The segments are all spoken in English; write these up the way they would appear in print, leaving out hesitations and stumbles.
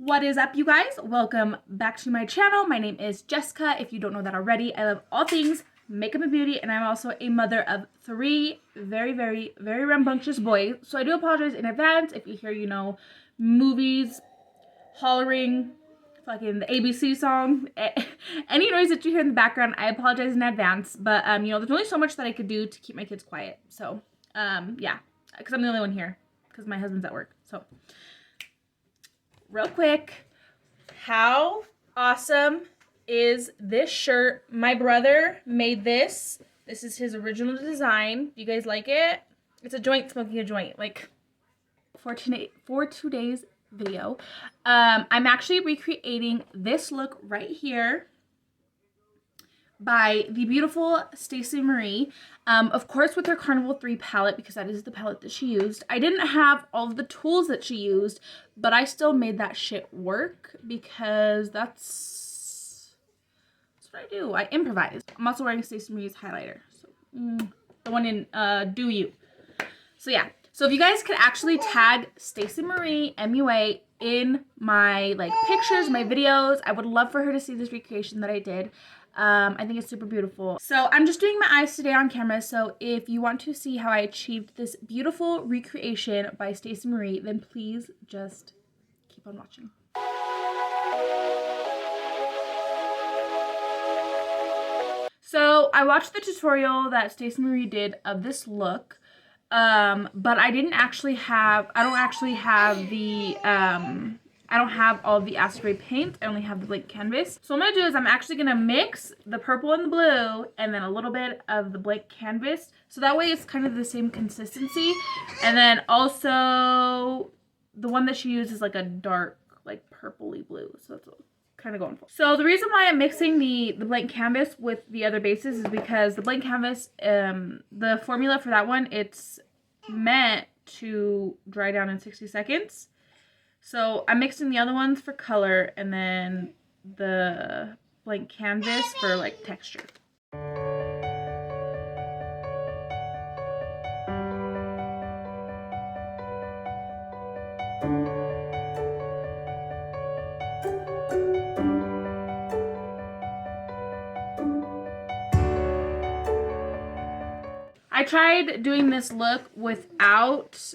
What is up, you guys? Welcome back to my channel. My name is Jessica. If you don't know that already, I love all things makeup and beauty, and I'm also a mother of three very rambunctious boys. So I do apologize in advance if you hear, movies, hollering, fucking the ABC song, any noise that you hear in the background. I apologize in advance, but there's only so much that I could do to keep my kids quiet. So yeah, because I'm the only one here because my husband's at work. So real quick, how awesome is this shirt? My brother made this. This is his original design. Do you guys like it? It's a joint, smoking a joint, like for today's video. I'm actually recreating this look right here by the beautiful Stacey Marie, of course with her Carnival 3 palette, because that is the palette that she used. I didn't have all of the tools that she used, but I still made that shit work because that's what I do. I improvise. I'm also wearing Stacey Marie's highlighter, so the one in Do You. So yeah, so if you guys could actually tag Stacey Marie MUA in my pictures, my videos, I would love for her to see this recreation that I did. I think it's super beautiful. So I'm just doing my eyes today on camera, so if you want to see how I achieved this beautiful recreation by Stacey Marie, then please just keep on watching. So I watched the tutorial that Stacey Marie did of this look, but I don't actually have all of the acid spray paint. I only have the blank canvas. So what I'm gonna do is I'm actually gonna mix the purple and the blue and then a little bit of the blank canvas. So that way it's kind of the same consistency. And then also the one that she used is like a dark, purpley blue. So that's what I'm kind of going for. So the reason why I'm mixing the blank canvas with the other bases is because the blank canvas, the formula for that one, it's meant to dry down in 60 seconds. So I'm mixing the other ones for color and then the blank canvas for texture. I tried doing this look without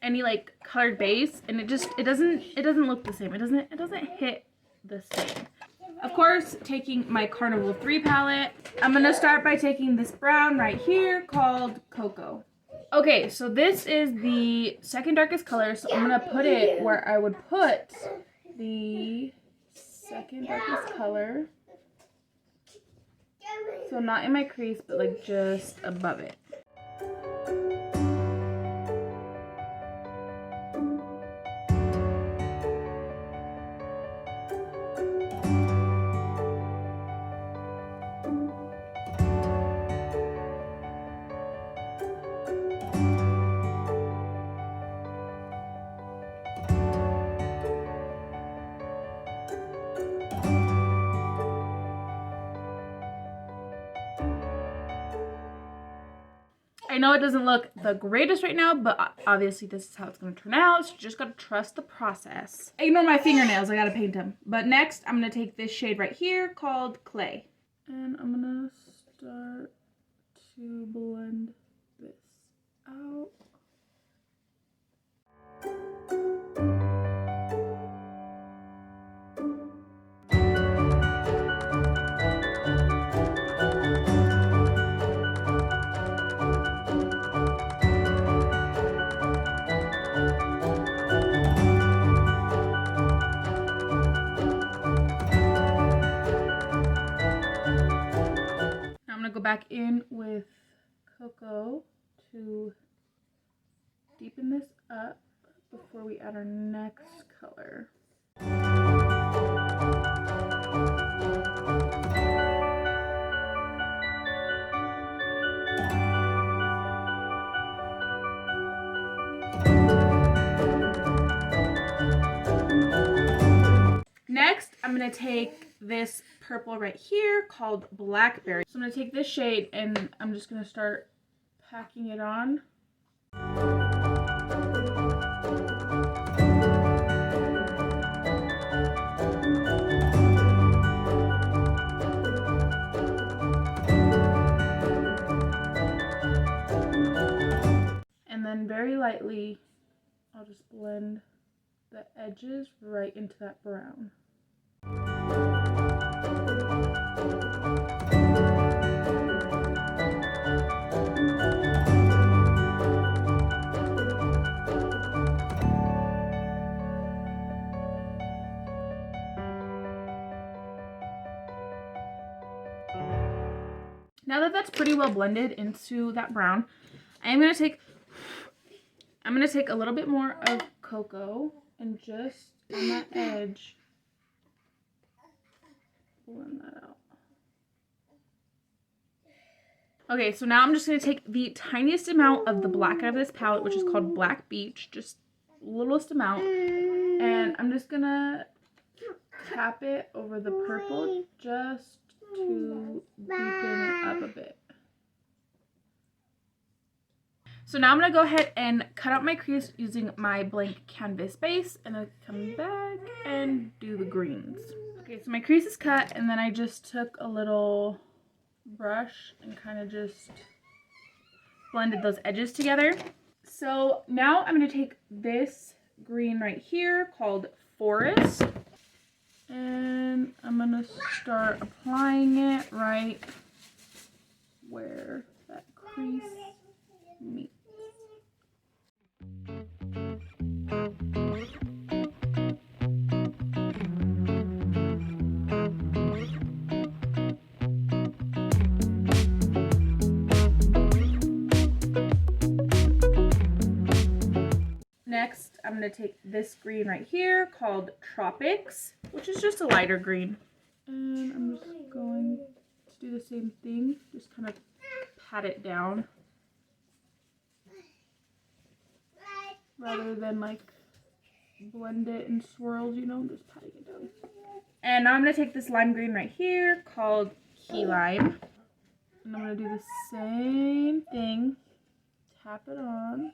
any colored base, and it doesn't look the same. It doesn't hit the same. Of course, taking my Carnival 3 palette, I'm gonna start by taking this brown right here called Cocoa. Okay, so this is the second darkest color, so I'm gonna put it where I would put the second darkest color. So not in my crease, but just above it. I know it doesn't look the greatest right now, but obviously this is how it's going to turn out. So you just got to trust the process. Ignore my fingernails. I got to paint them. But next, I'm going to take this shade right here called Clay. And I'm going to start to blend this out. Go back in with Cocoa to deepen this up before we add our next color. Next, I'm going to take this purple right here called Blackberry. So I'm going to take this shade and I'm just going to start packing it on. lightly, I'll just blend the edges right into that brown. Now that that's pretty well blended into that brown, I'm gonna take a little bit more of cocoa and just on that edge blend that out. Okay, so now I'm just gonna take the tiniest amount of the black out of this palette, which is called Black Beach, just littlest amount, and I'm just gonna tap it over the purple just to deepen it up a bit. So now I'm going to go ahead and cut out my crease using my blank canvas base, and then come back and do the greens. Okay, so my crease is cut, and then I just took a little brush and kind of just blended those edges together. So now I'm going to take this green right here called Forest, and I'm going to start applying it right where that crease meets. Next, I'm going to take this green right here called Tropics, which is just a lighter green. And I'm just going to do the same thing, just kind of pat it down rather than like blend it in swirls, you know, just patting it down. And now I'm going to take this lime green right here called Key Lime, and I'm going to do the same thing, tap it on.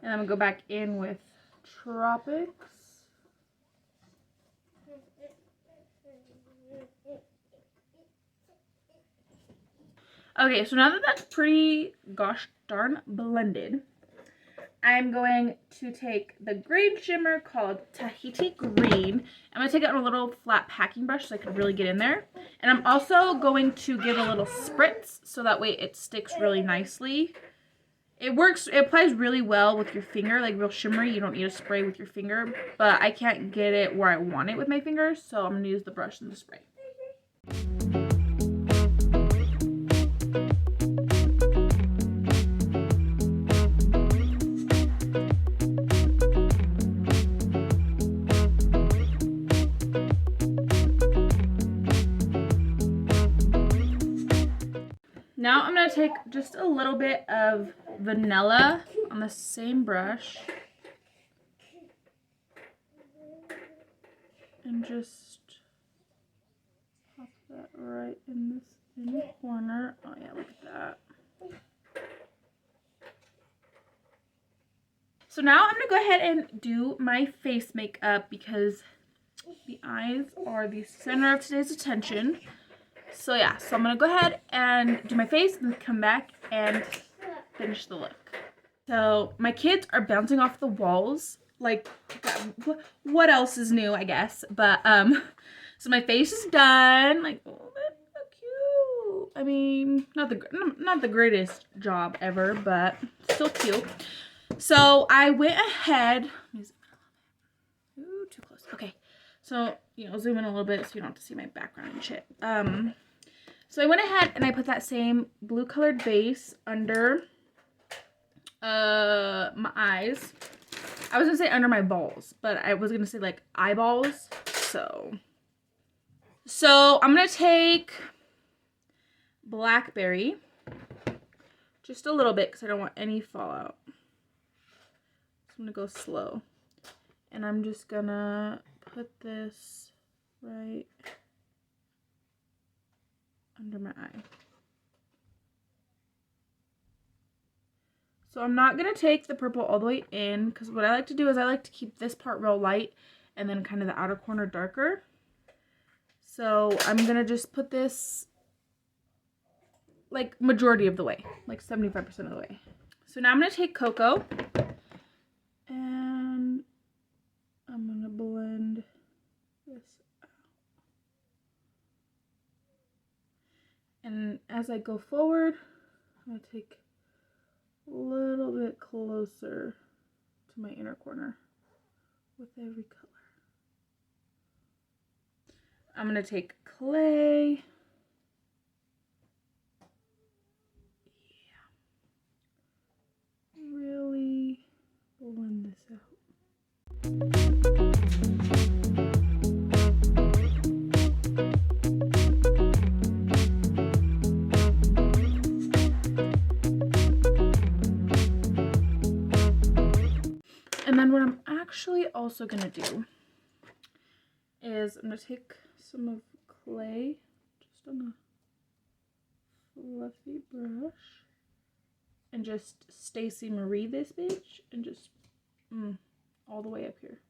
And I'm going to go back in with Tropics. Okay, so now that that's pretty gosh darn blended, I'm going to take the green shimmer called Tahiti Green. I'm going to take it on a little flat packing brush so I can really get in there. And I'm also going to give a little spritz so that way it sticks really nicely. It applies really well with your finger, like real shimmery. You don't need to spray with your finger, but I can't get it where I want it with my fingers, so I'm going to use the brush and the spray. Now I'm going to take just a little bit of vanilla on the same brush and just pop that right in this thin corner. Oh yeah, look at that. So now I'm going to go ahead and do my face makeup because the eyes are the center of today's attention. So yeah, so I'm going to go ahead and do my face and then come back and finish the look. So my kids are bouncing off the walls. Like, what else is new, I guess. But, so my face is done. Like, oh, that's so cute. I mean, not the greatest job ever, but still cute. So I went ahead. Ooh, too close. Okay. So, you know, zoom in a little bit so you don't have to see my background and shit. So I went ahead and I put that same blue colored base under my eyes. I was going to say under my balls, but I was going to say like eyeballs. So I'm going to take Blackberry, just a little bit because I don't want any fallout. So I'm going to go slow. And I'm just going to put this right under my eye. So I'm not going to take the purple all the way in, because what I like to do is I like to keep this part real light and then kind of the outer corner darker. So I'm going to just put this like majority of the way, like 75% of the way. So now I'm going to take cocoa and I'm going to blend this out. And as I go forward, I'm going to take a little bit closer to my inner corner with every color. I'm going to take clay. Yeah. Really blend this out. And then what I'm actually also going to do is I'm going to take some of clay just on a fluffy brush and just Stacey Marie this bitch and just all the way up here.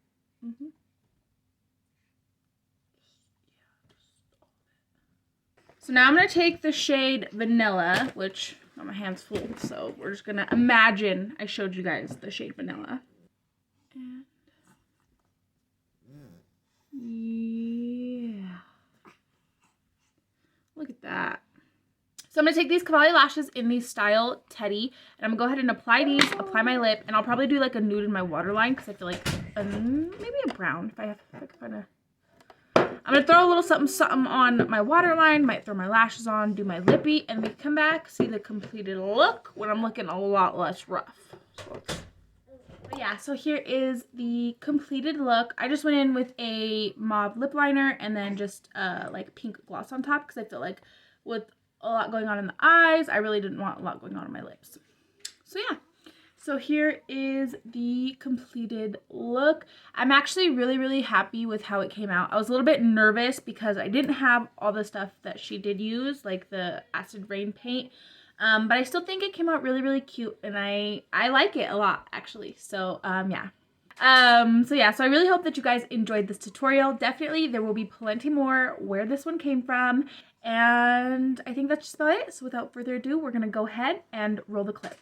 So now I'm going to take the shade Vanilla, which got my hands full, so we're just going to imagine I showed you guys the shade Vanilla. And yeah, look at that. So I'm going to take these Cavalli lashes in the style Teddy, and I'm going to go ahead and apply these, apply my lip, and I'll probably do like a nude in my waterline because I feel like maybe a brown if I can find a... I'm going to throw a little something on my waterline, might throw my lashes on, do my lippy, and we come back, see the completed look when I'm looking a lot less rough. But yeah, so here is the completed look. I just went in with a mauve lip liner and then just like pink gloss on top because I feel like with a lot going on in the eyes, I really didn't want a lot going on in my lips. So yeah. So here is the completed look. I'm actually really happy with how it came out. I was a little bit nervous because I didn't have all the stuff that she did use, like the acid rain paint. But I still think it came out really cute, and I like it a lot actually. So yeah. So I really hope that you guys enjoyed this tutorial. Definitely there will be plenty more where this one came from, and I think that's just about it. So without further ado, we're gonna go ahead and roll the clip.